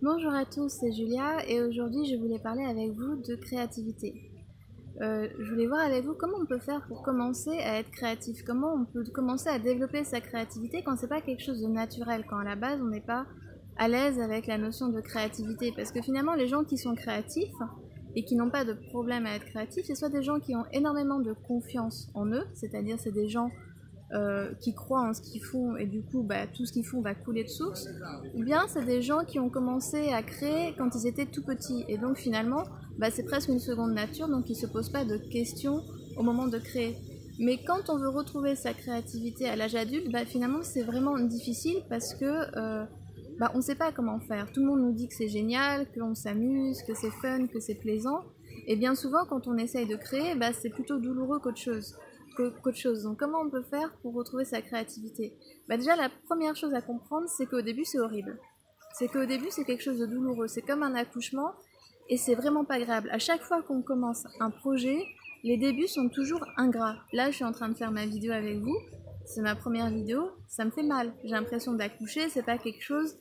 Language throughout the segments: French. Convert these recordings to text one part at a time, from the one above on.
Bonjour à tous, c'est Julia et aujourd'hui je voulais parler avec vous de créativité. Je voulais voir avec vous comment on peut faire pour commencer à être créatif, comment on peut commencer à développer sa créativité quand c'est pas quelque chose de naturel, quand à la base on n'est pas à l'aise avec la notion de créativité. Parce que finalement les gens qui sont créatifs et qui n'ont pas de problème à être créatifs, c'est soit des gens qui ont énormément de confiance en eux, c'est-à-dire c'est des gens qui croient en ce qu'ils font et du coup tout ce qu'ils font va couler de source, ou bien c'est des gens qui ont commencé à créer quand ils étaient tout petits et donc finalement c'est presque une seconde nature, donc ils ne se posent pas de questions au moment de créer. Mais quand on veut retrouver sa créativité à l'âge adulte, finalement c'est vraiment difficile parce que on ne sait pas comment faire. Tout le monde nous dit que c'est génial, qu'on s'amuse, que c'est fun, que c'est plaisant, et bien souvent quand on essaye de créer, c'est plutôt douloureux qu'autre chose. Donc comment on peut faire pour retrouver sa créativité? Déjà la première chose à comprendre, c'est qu'au début c'est horrible. C'est qu'au début c'est quelque chose de douloureux, c'est comme un accouchement et c'est vraiment pas agréable. À chaque fois qu'on commence un projet, les débuts sont toujours ingrats. Là je suis en train de faire ma vidéo avec vous, c'est ma première vidéo, ça me fait mal. J'ai l'impression d'accoucher, c'est pas quelque chose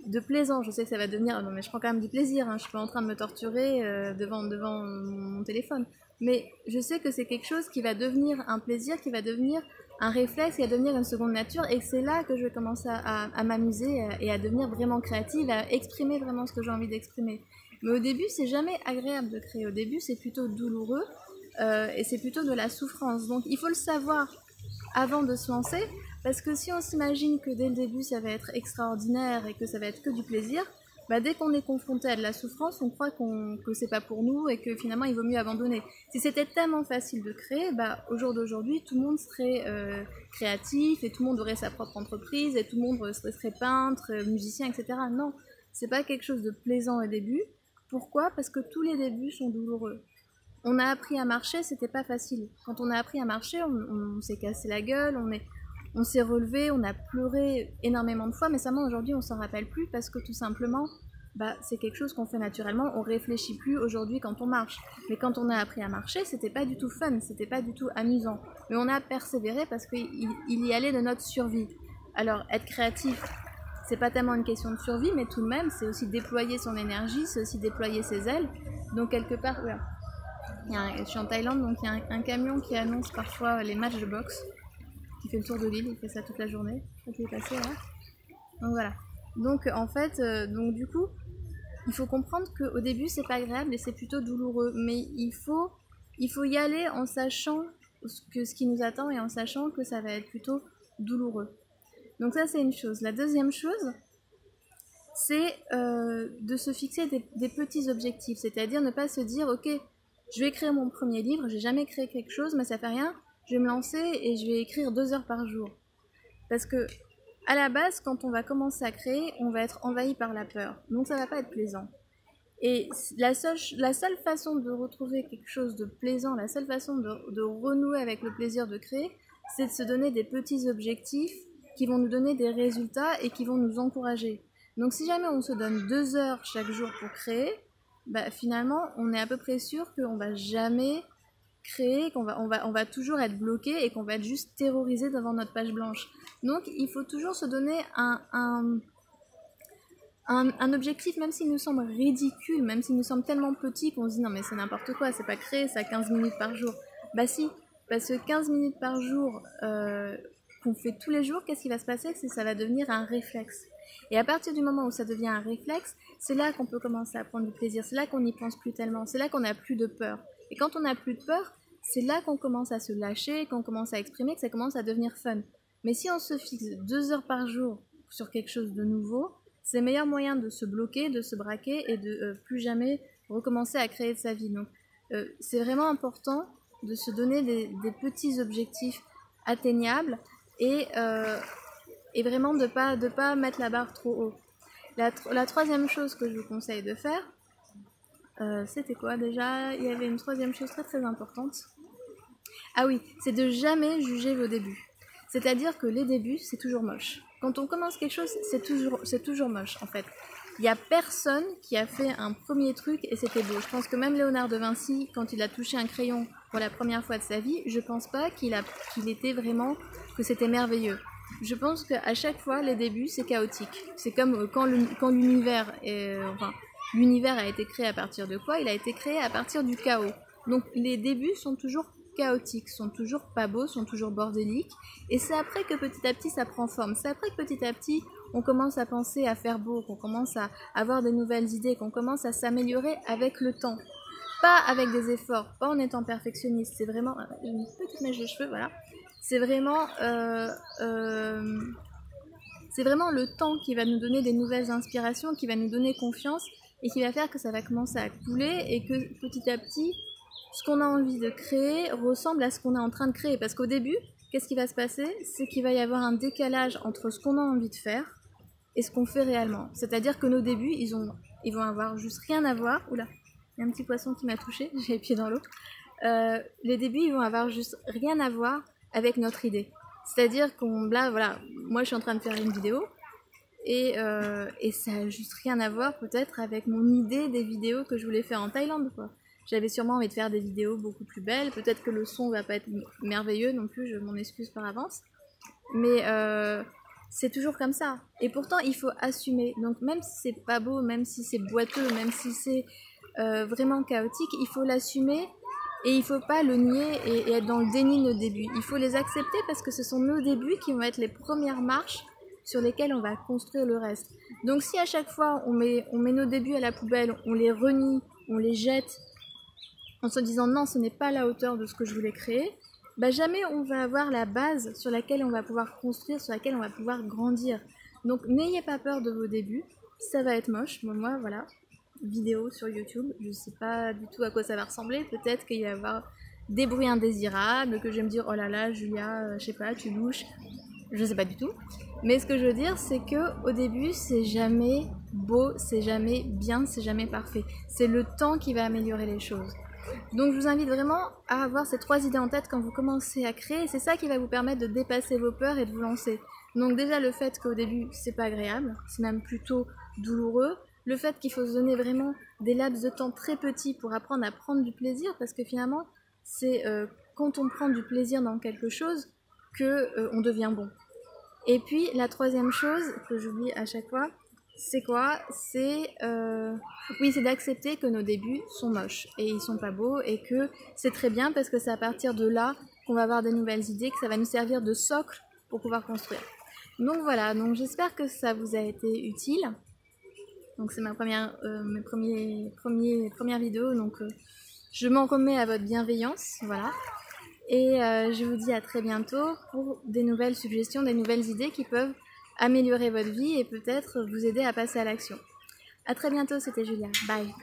de plaisant. Je sais que ça va devenir... Non mais je prends quand même du plaisir, je suis pas en train de me torturer devant mon téléphone. Mais je sais que c'est quelque chose qui va devenir un plaisir, qui va devenir un réflexe, qui va devenir une seconde nature, et c'est là que je vais commencer à m'amuser et à devenir vraiment créative, à exprimer vraiment ce que j'ai envie d'exprimer. Mais au début, c'est jamais agréable de créer. Au début, c'est plutôt douloureux et c'est plutôt de la souffrance. Donc il faut le savoir avant de se lancer, parce que si on s'imagine que dès le début ça va être extraordinaire et que ça va être que du plaisir, dès qu'on est confronté à de la souffrance, on croit que c'est pas pour nous et que finalement il vaut mieux abandonner. Si c'était tellement facile de créer, au jour d'aujourd'hui, tout le monde serait créatif et tout le monde aurait sa propre entreprise et tout le monde serait peintre, musicien, etc. Non, c'est pas quelque chose de plaisant au début. Pourquoi? Parce que tous les débuts sont douloureux. On a appris à marcher, c'était pas facile. Quand on a appris à marcher, on s'est cassé la gueule, on s'est relevé, on a pleuré énormément de fois, mais seulement aujourd'hui on s'en rappelle plus parce que tout simplement, c'est quelque chose qu'on fait naturellement, on réfléchit plus aujourd'hui quand on marche. Mais quand on a appris à marcher, c'était pas du tout fun, c'était pas du tout amusant. Mais on a persévéré parce qu'il y allait de notre survie. Alors être créatif, c'est pas tellement une question de survie, mais tout de même, c'est aussi déployer son énergie, c'est aussi déployer ses ailes. Donc quelque part, voilà. Je suis en Thaïlande, donc il y a un camion qui annonce parfois les matchs de boxe, qui fait le tour de l'île, il fait ça toute la journée. Il est passé là. Donc voilà. Donc en fait, du coup, il faut comprendre qu'au début c'est pas agréable et c'est plutôt douloureux, mais il faut y aller en sachant ce qui nous attend et en sachant que ça va être plutôt douloureux. Donc ça c'est une chose. La deuxième chose, c'est de se fixer des petits objectifs, c'est-à-dire ne pas se dire ok, je vais écrire mon premier livre, j'ai jamais créé quelque chose, mais ça fait rien, je vais me lancer et je vais écrire 2 heures par jour. Parce que, à la base, quand on va commencer à créer, on va être envahi par la peur. Donc ça va pas être plaisant. Et la seule façon de retrouver quelque chose de plaisant, la seule façon de renouer avec le plaisir de créer, c'est de se donner des petits objectifs qui vont nous donner des résultats et qui vont nous encourager. Donc si jamais on se donne 2 heures chaque jour pour créer, finalement, on est à peu près sûr qu'on va jamais créer, qu'on va toujours être bloqué et qu'on va être juste terrorisé devant notre page blanche. Donc, il faut toujours se donner un objectif, même s'il nous semble ridicule, même s'il nous semble tellement petit qu'on se dit non mais c'est n'importe quoi, c'est pas créer, ça 15 minutes par jour. Si, parce que 15 minutes par jour qu'on fait tous les jours, qu'est-ce qui va se passer? C'est que ça va devenir un réflexe. Et à partir du moment où ça devient un réflexe, c'est là qu'on peut commencer à prendre du plaisir, c'est là qu'on n'y pense plus tellement, c'est là qu'on n'a plus de peur. Et quand on n'a plus de peur, c'est là qu'on commence à se lâcher, qu'on commence à exprimer, que ça commence à devenir fun. Mais si on se fixe 2 heures par jour sur quelque chose de nouveau, c'est le meilleur moyen de se bloquer, de se braquer et de plus jamais recommencer à créer de sa vie. Donc c'est vraiment important de se donner des petits objectifs atteignables et vraiment de pas mettre la barre trop haut. La troisième chose que je vous conseille de faire, c'était quoi déjà? Il y avait une troisième chose très très importante. Ah oui, c'est de jamais juger vos débuts. C'est-à-dire que les débuts, c'est toujours moche. Quand on commence quelque chose, c'est toujours moche en fait. Il n'y a personne qui a fait un premier truc et c'était beau. Je pense que même Léonard de Vinci, quand il a touché un crayon pour la première fois de sa vie, je pense pas qu'il était vraiment, que c'était merveilleux. Je pense qu'à chaque fois, les débuts, c'est chaotique. C'est comme quand l'univers enfin, l'univers a été créé à partir de quoi? Il a été créé à partir du chaos. Donc les débuts sont toujours chaotiques, sont toujours pas beaux, sont toujours bordéliques. Et c'est après que petit à petit ça prend forme. C'est après que petit à petit on commence à penser à faire beau, qu'on commence à avoir des nouvelles idées, qu'on commence à s'améliorer avec le temps. Pas avec des efforts, pas en étant perfectionniste. C'est vraiment une petite mèche de cheveux, voilà. C'est vraiment le temps qui va nous donner des nouvelles inspirations, qui va nous donner confiance et qui va faire que ça va commencer à couler et que petit à petit, ce qu'on a envie de créer ressemble à ce qu'on est en train de créer. Parce qu'au début, qu'est-ce qui va se passer? C'est qu'il va y avoir un décalage entre ce qu'on a envie de faire et ce qu'on fait réellement. C'est-à-dire que nos débuts, ils vont avoir juste rien à voir. Oula, il y a un petit poisson qui m'a touché, j'ai les pieds dans l'eau. Les débuts, ils vont avoir juste rien à voir avec notre idée. C'est-à-dire là, voilà, moi je suis en train de faire une vidéo et ça a juste rien à voir peut-être avec mon idée des vidéos que je voulais faire en Thaïlande, quoi. J'avais sûrement envie de faire des vidéos beaucoup plus belles, peut-être que le son va pas être merveilleux non plus, je m'en excuse par avance. Mais c'est toujours comme ça. Et pourtant, il faut assumer. Donc même si c'est pas beau, même si c'est boiteux, même si c'est vraiment chaotique, il faut l'assumer. Et il ne faut pas le nier et être dans le déni de nos débuts. Il faut les accepter parce que ce sont nos débuts qui vont être les premières marches sur lesquelles on va construire le reste. Donc si à chaque fois on met nos débuts à la poubelle, on les renie, on les jette en se disant non, ce n'est pas à la hauteur de ce que je voulais créer, bah jamais on va avoir la base sur laquelle on va pouvoir construire, sur laquelle on va pouvoir grandir. Donc n'ayez pas peur de vos débuts, ça va être moche, moi voilà. Vidéo sur YouTube, je sais pas du tout à quoi ça va ressembler, peut-être qu'il va y avoir des bruits indésirables, que je vais me dire oh là là Julia, je sais pas, tu louches, je sais pas du tout. Mais ce que je veux dire c'est que au début c'est jamais beau, c'est jamais bien, c'est jamais parfait. C'est le temps qui va améliorer les choses. Donc je vous invite vraiment à avoir ces 3 idées en tête quand vous commencez à créer, c'est ça qui va vous permettre de dépasser vos peurs et de vous lancer. Donc déjà le fait qu'au début c'est pas agréable, c'est même plutôt douloureux. Le fait qu'il faut se donner vraiment des laps de temps très petits pour apprendre à prendre du plaisir, parce que finalement, c'est quand on prend du plaisir dans quelque chose qu'on devient bon. Et puis, la troisième chose que j'oublie à chaque fois, c'est quoi? C'est d'accepter que nos débuts sont moches et ils sont pas beaux et que c'est très bien parce que c'est à partir de là qu'on va avoir des nouvelles idées, que ça va nous servir de socle pour pouvoir construire. Donc voilà, donc j'espère que ça vous a été utile. Donc c'est ma première vidéo, donc je m'en remets à votre bienveillance, voilà. Et je vous dis à très bientôt pour des nouvelles suggestions, des nouvelles idées qui peuvent améliorer votre vie et peut-être vous aider à passer à l'action. À très bientôt, c'était Julia. Bye.